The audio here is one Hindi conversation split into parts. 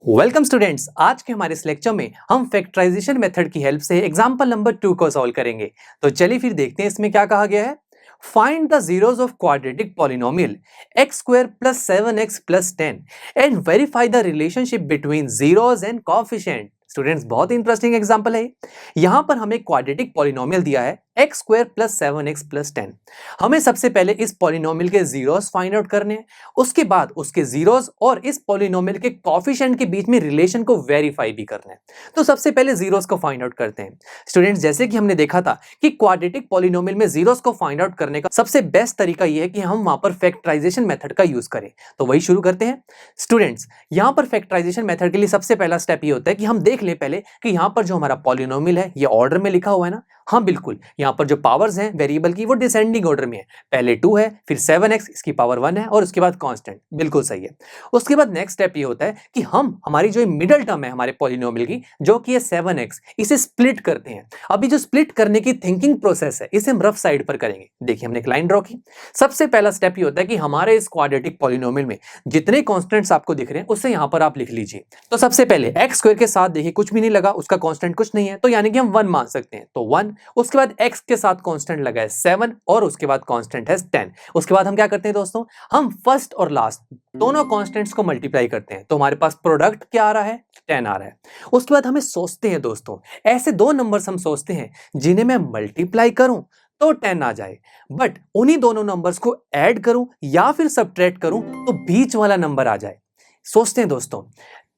Welcome students. आज के हमारे इस लेक्चर में हम फैक्टराइजेशन मेथड की हेल्प से एग्जांपल नंबर 2 को सॉल्व करेंगे। तो चलिए फिर देखते हैं इसमें क्या कहा गया है। Find the zeros of quadratic polynomial x square plus 7x plus 10 and verify the relationship between zeros and coefficient. Students, बहुत इंटरेस्टिंग एग्जांपल है। यहाँ पर हमें क्वाड्रेटिक पॉलिनोमियल दिया है x square plus 7x plus 10। हमें सबसे पहले इस पॉलिनोमियल के जीरोस फाइंड आउट करने हैं, उसके बाद उसके जीरोस और इस पॉलिनोमियल के कोएफिशिएंट के बीच में रिलेशन को वेरीफाई भी करना है। तो सबसे पहले जीरोस को फाइंड आउट करते हैं। स्टूडेंट्स, जैसे कि हमने देखा था कि क्वाड्रेटिक पॉलिनोमियल में जीरोस को फाइंड आउट करने का सबसे बेस्ट तरीका यह है कि हम वहां पर फैक्टराइजेशन मेथड का यूज करें। तो वही शुरू करते हैं। स्टूडेंट्स, यहां पर फैक्टराइजेशन मेथड के लिए सबसे पहला स्टेप ये होता है कि हम देख लें पहले कि यहां पर जो हमारा पॉलिनोमियल है ये ऑर्डर में लिखा हुआ है ना। हाँ बिल्कुल, यहाँ पर जो पावर्स हैं वेरिएबल की वो डिसेंडिंग ऑर्डर में है। पहले 2 है, फिर 7x, इसकी पावर 1 है और उसके बाद कांस्टेंट। बिल्कुल सही है। उसके बाद नेक्स्ट स्टेप ये होता है कि हम हमारी जो मिडिल टर्म है हमारे पॉलिनोमियल की, जो कि है 7x, इसे स्प्लिट करते हैं। अभी जो स्प्लिट करने की थिंकिंग प्रोसेस है इसे हम रफ साइड पर करेंगे। देखिए, हमने एक लाइन ड्रॉ की। सबसे पहला स्टेप ये होता है कि हमारे इस क्वाड्रेटिक पॉलिनोमियल में जितने कॉन्स्टेंट्स आपको दिख रहे हैं उससे यहाँ पर आप लिख लीजिए। तो सबसे पहले एक्स स्क्वायर के साथ देखिए कुछ भी नहीं लगा, उसका कांस्टेंट कुछ नहीं है, तो यानी कि हम 1 मान सकते हैं। तो 1, उसके बाद x के साथ कांस्टेंट लगा है 7 और उसके बाद कांस्टेंट है 10। उसके बाद हम क्या करते हैं दोस्तों, हम फर्स्ट और लास्ट दोनों कांस्टेंट्स को मल्टीप्लाई करते हैं। तो हमारे पास प्रोडक्ट क्या आ रहा है, 10 आ रहा है। उसके बाद हमें सोचते हैं दोस्तों, ऐसे दो नंबर्स हम सोचते हैं जिन्हें मैं मल्टीप्लाई करूं तो 10 आ जाए, बट उन्हीं दोनों नंबर्स को ऐड करूं या फिर सब्ट्रैक्ट करूं तो बीच वाला नंबर आ जाए। सोचते हैं दोस्तों,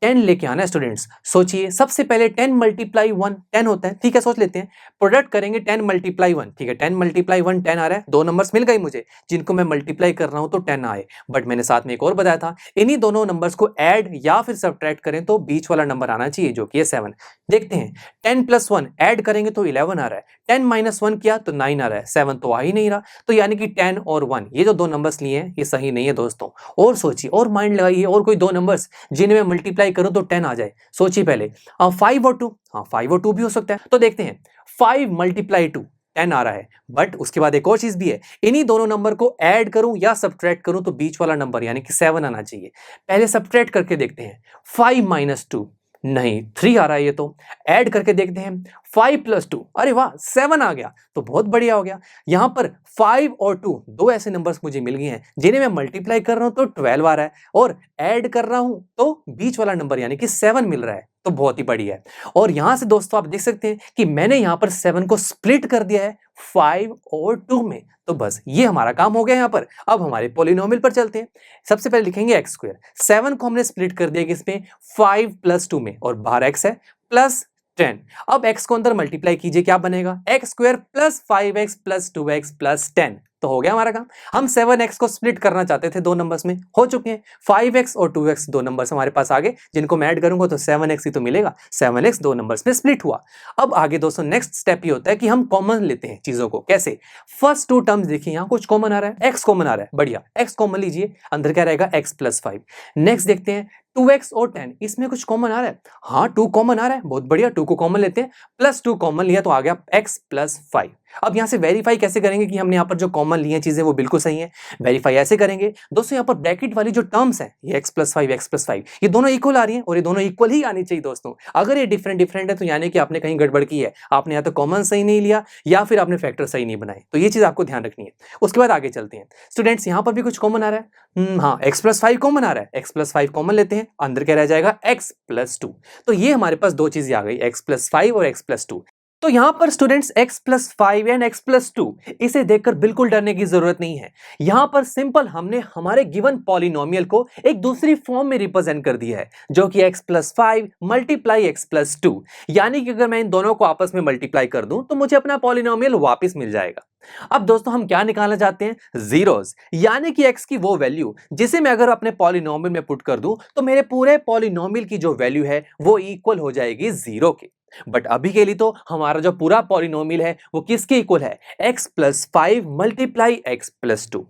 10 लेके आना है। स्टूडेंट्स सोचिए, सबसे पहले 10 मल्टीप्लाई 1 10 होता है, ठीक है। सोच लेते हैं, प्रोडक्ट करेंगे 10 मल्टीप्लाई 1, ठीक है। 10 मल्टीप्लाई 1 10 आ रहा है। दो नंबर्स मिल गए मुझे जिनको मैं मल्टीप्लाई कर रहा हूं तो 10 आए, बट मैंने साथ में एक और बताया था, इन्हीं दोनों नंबर्स को ऐड या फिर सब्ट्रैक्ट करें तो बीच वाला नंबर आना चाहिए, जो कि है 7। देखते हैं, 10 प्लस 1 ऐड करेंगे तो 11 आ रहा है, 10 माइनस 1 किया तो 9 आ रहा है, 7 तो आ ही नहीं रहा। तो यानी कि 10 और 1 ये जो दो नंबर्स लिए हैं ये सही नहीं है दोस्तों। और सोचिए और माइंड लगाइए, और कोई दो नंबर्स जिन्हें मैं मल्टीप्लाई करूं तो 10 आ जाए। सोचिए पहले, 5 और 2, हाँ 5 और 2 भी हो सकता है। तो देखते हैं, 5 मल्टीप्लाई 2 10 आ रहा है, बट उसके बाद एक और चीज भी है, इन्हीं दोनों नंबर को ऐड करूं या सब्ट्रैक्ट करूं तो बीच वाला नंबर यानी कि 7 आना चाहिए। पहले सब्ट्रैक्ट करके देखते हैं, 5 माइनस 2 नहीं 3 आ रहा है, ये तो ऐड करके देखते हैं, 5 प्लस 2, अरे वाह 7 आ गया, तो बहुत बढ़िया हो गया। यहां पर 5 और 2 दो ऐसे नंबर्स मुझे मिल गए हैं जिन्हें मैं मल्टीप्लाई कर रहा हूं तो 12 आ रहा है, और ऐड कर रहा हूं तो बीच वाला नंबर यानी कि 7 मिल रहा है, तो बहुत ही बढ़िया है। और यहां से दोस्तों आप देख सकते हैं कि मैंने यहां पर 7 को स्प्लिट कर दिया है 5 और 2 में। तो बस ये हमारा काम हो गया यहां पर। अब हमारे पॉलिनोमियल पर चलते हैं। सबसे पहले लिखेंगे एक्स स्क्वायर, 7 को हमने स्प्लिट कर दिया किसमें, 5 प्लस 2 में, और बाहर x है प्लस 10। अब x को अंदर मल्टीप्लाई कीजिए, क्या बनेगा, x square plus 5x plus 2x plus 10। तो हो गया हमारा काम। हम 7x को स्प्लिट करना चाहते थे दो नंबर्स में, हो चुके हैं। 5x और 2x दो नंबर्स हमारे पास आगे, जिनको मैं ऐड करूंगा तो 7x ही तो मिलेगा। 7x दो नंबर्स में स्प्लिट हुआ। अब आगे दोस्तों नेक्स्ट स्टेप ये होता है कि हम कॉमन लेते हैं चीजों को। कैसे, फर्स्ट टू टर्म्स देखिए, यहां कुछ कॉमन आ रहा है, x कॉमन आ रहा है, बढ़िया, x कॉमन लीजिए, अंदर क्या रहेगा, x प्लस 5। नेक्स्ट देखते हैं 2x और 10, इसमें कुछ कॉमन आ रहा है, हाँ 2 कॉमन आ रहा है, बहुत बढ़िया, 2 को कॉमन लेते हैं, प्लस 2 कॉमन लिया तो आ गया x प्लस 5। अब यहां से वेरीफाई कैसे करेंगे कि हमने यहां पर जो कॉमन लिए चीजें वो बिल्कुल सही है। वेरीफाई ऐसे करेंगे दोस्तों, यहां पर ब्रैकेट वाली जो टर्म्स है, ये x प्लस 5 ये दोनों इक्वल आ रही है, और ये दोनों इक्वल ही आनी चाहिए दोस्तों। अगर ये डिफरेंट है तो यानी कि आपने कहीं गड़बड़ की है, आपने या तो कॉमन सही नहीं लिया या फिर आपने फैक्टर सही नहीं बनाए, तो ये चीज आपको ध्यान रखनी है। उसके बाद आगे चलते हैं। स्टूडेंट्स, यहां पर भी कुछ कॉमन आ रहा है, हाँ x प्लस 5 कॉमन आ रहा है, x प्लस 5 कॉमन लेते हैं, अंदर क्या रह जाएगा, x प्लस 2। तो ये हमारे पास दो चीजें आ गई, x प्लस 5 और x प्लस 2। तो यहां पर students x plus 5 and x plus 2, इसे देखकर बिल्कुल डरने की जरूरत नहीं है। यहां पर सिंपल हमने हमारे गिवन पॉलिनोमियल को एक दूसरी फॉर्म में रिप्रेजेंट कर दिया है, जो कि x plus 5 multiply x plus 2, यानी कि अगर मैं इन दोनों को आपस में मल्टीप्लाई कर दूं तो मुझे अपना पॉलिनोमियल वापस मिल जाएगा। अब दोस्तों हम क्या निकालना चाहते हैं, जीरोस, यानी कि x की वो वैल्यू जिसे मैं अगर अपने पॉलिनोमियल में पुट कर दूं तो मेरे पूरे पॉलिनोमियल की जो वैल्यू है वो इक्वल हो जाएगी 0 के। बट अभी के लिए तो हमारा जो पूरा पॉलिनोमियल है वो किसके इक्वल है, x plus 5 multiply x plus 2।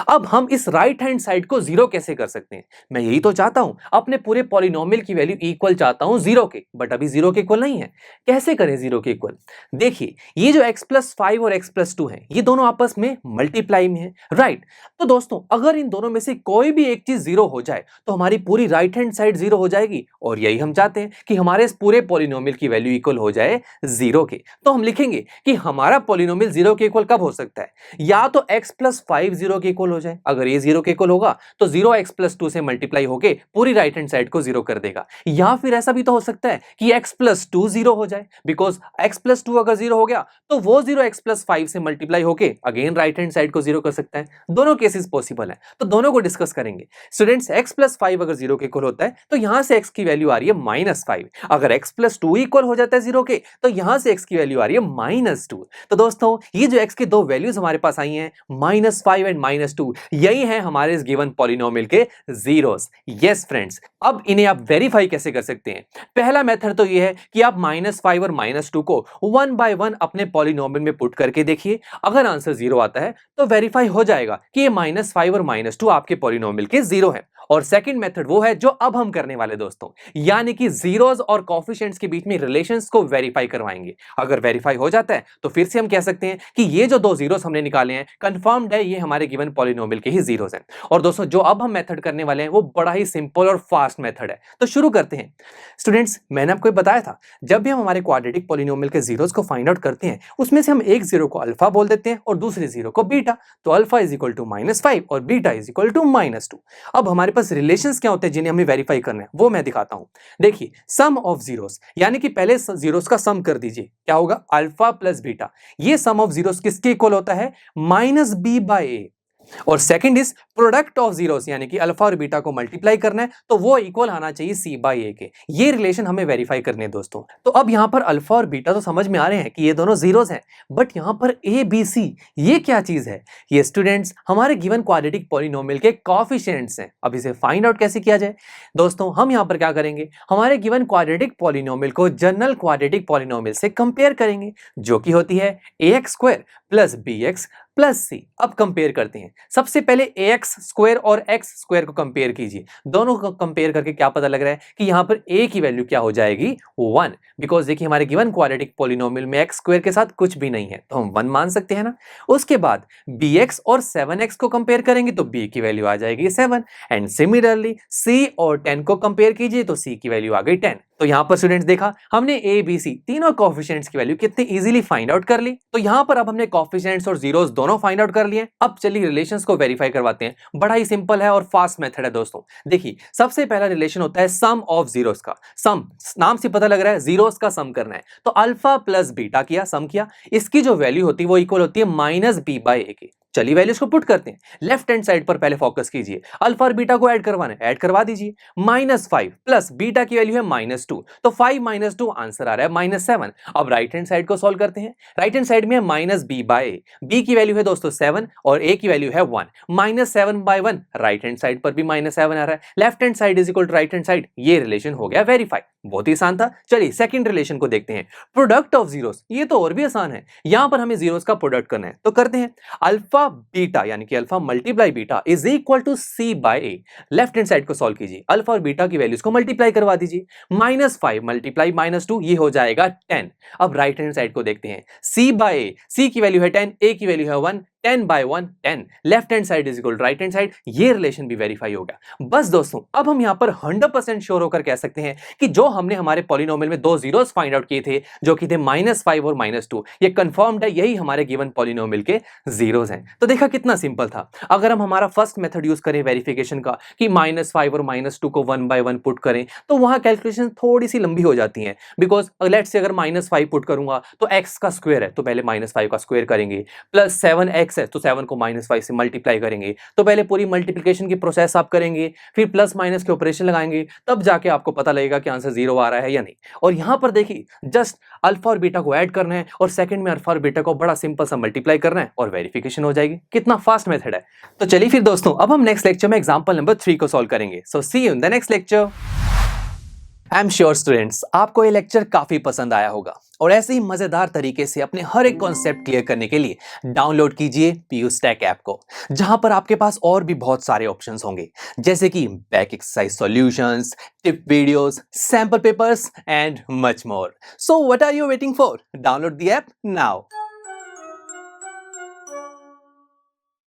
अब हम इस राइट हैंड साइड को जीरो कैसे कर सकते हैं, मैं यही तो चाहता हूं, अपने पूरे पॉलिनोमियल की वैल्यू इक्वल चाहता हूं जीरो के, बट अभी जीरो के इक्वल नहीं है। कैसे करें जीरो के इक्वल, देखिए ये जो x प्लस 5 और x प्लस 2 है ये दोनों आपस में मल्टीप्लाई में है, राइट। तो दोस्तों अगर इन दोनों में से कोई भी एक चीज जीरो हो जाए तो हमारी पूरी राइट हैंड साइड जीरो हो जाएगी, और यही हम चाहते हैं कि हमारे इस पूरे पॉलिनोमियल की वैल्यू इक्वल हो जाए जीरो के। तो हम लिखेंगे कि हमारा पॉलिनोमियल जीरो के इक्वल कब हो सकता है, या तो x प्लस 5 जीरो के इक्वल हो जाए, अगर ये जीरो के इक्वल होगा तो जीरो x प्लस 2 से मल्टीप्लाई होके पूरी राइट हैंड साइड को जीरो कर देगा, या फिर ऐसा भी तो हो सकता है कि x प्लस 2 जीरो हो जाए, बिकॉज x प्लस 2 अगर जीरो हो गया तो वो जीरो x प्लस 5 से मल्टीप्लाई होके अगेन राइट हैंड साइड को जीरो कर सकता है। दोनों केसेस पॉसिबल है, तो दोनों को डिस्कस करेंगे। स्टूडेंट्स x प्लस 5 अगर जीरो के इक्वल होता है तो यहां से x की वैल्यू आ रही है -5, अगर x प्लस 2 इक्वल हो जाता है जीरो के तो यहां से x की वैल्यू आ रही है -2। तो दोस्तों ये जो x के दो वैल्यूज हमारे पास आई हैं -5 एंड -2, यही है हमारे इस गिवन पॉलिनोमियल के जीरोस। यस फ्रेंड्स, अब इन्हें आप वेरीफाई कैसे कर सकते हैं। पहला मेथड तो ये है कि आप -5 और -2 को 1 बाय 1 अपने पॉलिनोमियल में पुट करके देखिए, अगर आंसर जीरो आता है तो वेरीफाई हो जाएगा कि ये -5 और -2 आपके पॉलिनोमियल के जीरो है। और सेकंड मेथड वो है जो अब हम करने वाले दोस्तों, यानी कि जीरोस और कोफिशिएंट्स के बीच में रिलेशंस को वेरीफाई करवाएंगे। अगर वेरीफाई हो जाता है तो फिर से हम कह सकते हैं कि ये जो दो जीरोस हमने निकाले हैं कंफर्म्ड है, ये हमारे गिवन पॉलिनोमियल के ही जीरोस हैं। और दोस्तों जो अब हम मेथड करने वाले हैं वो बड़ा ही सिंपल और फास्ट मेथड है, तो शुरू करते हैं। स्टूडेंट्स मैंने आपको बताया था जब भी हम हमारे क्वाड्रेटिक पॉलिनोमियल के जीरोस को फाइंड आउट करते हैं उसमें से हम एक जीरो को अल्फा बोल देते हैं और दूसरे जीरो को बीटा, तो अल्फा इज इक्वल टू -5 और बीटा इज इक्वल टू -2। अब हमारे पास रिलेशंस क्या होते हैं जिन्हें हमें वेरीफाई करना है वो मैं दिखाता हूं। देखिए सम ऑफ जीरोस, यानी कि पहले जीरोस का सम कर दीजिए, क्या होगा अल्फा प्लस बीटा। ये सम ऑफ जीरोस किसके इक्वल होता है, -b/a। और second is product of zeros, यानी कि अल्फा और बीटा को मल्टीप्लाई करना है तो वो इक्वल आना चाहिए c/a के। ये रिलेशन हमें वेरीफाई करने हैं दोस्तों। तो अब यहां पर अल्फा और बीटा तो समझ में आ रहे हैं कि ये दोनों जीरोस हैं, बट यहां पर a b c ये क्या चीज है, ये स्टूडेंट्स हमारे गिवन क्वाड्रेटिक पॉलिनोमियल के कोएफिशिएंट्स हैं। अब इसे फाइंड आउट कैसे किया जाए दोस्तों, हम यहां पर क्या करेंगे, हमारे गिवन क्वाड्रेटिक पॉलिनोमियल को जनरल क्वाड्रेटिक पॉलिनोमियल से कंपेयर करेंगे, जो कि होती है ax² प्लस bx प्लस सी। अब कंपेयर करते हैं, सबसे पहले ax स्क्वायर और x स्क्वायर को कंपेयर कीजिए। दोनों को कंपेयर करके क्या पता लग रहा है कि यहां पर a की वैल्यू क्या हो जाएगी 1, बिकॉज देखिए हमारे गिवन क्वाड्रेटिक पॉलिनोमियल में x स्क्वायर के साथ कुछ भी नहीं है तो हम 1 मान सकते हैं ना। उसके बाद bx और 7x को कंपेयर करेंगे तो b की वैल्यू आ जाएगी 7, एंड सिमिलरली c और 10 को कंपेयर कीजिए तो c की वैल्यू आ गई 10। तो यहां पर स्टूडेंट्स देखा हमने a b c तीनों कोएफिशिएंट्स की वैल्यू कितनी इजीली फाइंड आउट कर ली। तो यहां पर अब हमने कोएफिशिएंट्स और जीरोस दोनों फाइंड आउट कर लिए। अब चलिए रिलेशंस को वेरीफाई करवाते हैं, बड़ा ही सिंपल है और फास्ट मेथड है दोस्तों। देखिए सबसे पहला रिलेशन होता है सम ऑफ जीरोस का। सम नाम से पता लग रहा है जीरोस का सम करना है, तो अल्फा प्लस बीटा किया, सम किया, इसकी जो वैल्यू होती है वो इक्वल होती है -b/a के। चलिए वैल्यूज को पुट करते हैं। लेफ्ट हैंड साइड पर पहले फोकस कीजिए, अल्फा और बीटा को ऐड करवाना है, ऐड करवा दीजिए। -5 प्लस बीटा की वैल्यू है -2, तो 5 - 2 आंसर आ रहा है -7। अब राइट हैंड साइड को सॉल्व करते हैं। राइट हैंड साइड में है -b/a, b की वैल्यू है दोस्तों 7 और a की वैल्यू है 1, -7/1 राइट हैंड साइड पर भी -7 आ रहा है। Left hand side is equal to right hand side, ये रिलेशन हो गया वेरीफाई। बहुत ही आसान था। चलिए सेकंड रिलेशन को देखते हैं, प्रोडक्ट ऑफ जीरोस। ये तो और भी आसान है, यहां पर हमें जीरोस का प्रोडक्ट करना है, तो करते हैं। अल्फा बीटा यानी कि alpha multiply beta is equal to c/a। Left hand side को सॉल्व कीजिए, अल्फा और बीटा की वैल्यूज को मल्टीप्लाई करवा दीजिए। -5 मल्टीप्लाई -2 ये हो जाएगा 10। अब राइट हैंड साइड को देखते हैं, c/a, c की वैल्यू है 10, a की वैल्यू है 1, 10/1 10। Left hand side is equal to right hand side, ये रिलेशन भी वेरीफाई हो गया। बस दोस्तों अब हम यहां पर 100% श्योर होकर कह सकते हैं कि जो हमने हमारे पॉलिनोमियल में दो जीरोस फाइंड आउट किए थे जो कि थे -5 और -2, ये कंफर्म्ड है, यही हमारे गिवन पॉलिनोमियल के जीरोस हैं। तो देखा कितना सिंपल था। अगर हम हमारा फर्स्ट मेथड यूज करें वेरिफिकेशन का कि -5 और -2 को 1 बाय 1 पुट करें, तो वहां कैलकुलेशन थोड़ी सी लंबी हो जाती है, बिकॉज लेट्स से अगर -5 पुट करूंगा तो x का स्क्वायर है तो पहले -5 का स्क्वायर करेंगे, प्लस 7x है तो 7 को -5 से मल्टीप्लाई करेंगे, तो पहले पूरी मल्टीप्लिकेशन की प्रोसेस आप करेंगे, फिर प्लस माइनस के ऑपरेशन लगाएंगे, तब जाके आपको पता लगेगा कि आंसर 0 आ रहा है या नहीं। और यहां पर देखिए जस्ट अल्फा और बीटा को ऐड करना है और सेकंड में अल्फा और बीटा को बड़ा सिंपल सा मल्टीप्लाई करना है और वेरिफिकेशन हो जाएगी। कितना फास्ट मेथड है। तो चलिए फिर दोस्तों अब हम नेक्स्ट लेक्चर में एग्जांपल नंबर 3 को सॉल्व करेंगे। So see you in the next lecture. I am sure students आपको ये लेक्चर काफी पसंद आया होगा और ऐसे ही मजेदार तरीके से अपने हर एक कॉन्सेप्ट क्लियर करने के लिए डाउनलोड कीजिए पीयू स्टैक ऐप को, जहां पर आपके पास और भी बहुत सारे ऑप्शंस होंगे जैसे कि back exercise solutions, tip videos, sample papers and much more. So what are you waiting for? Download the app now.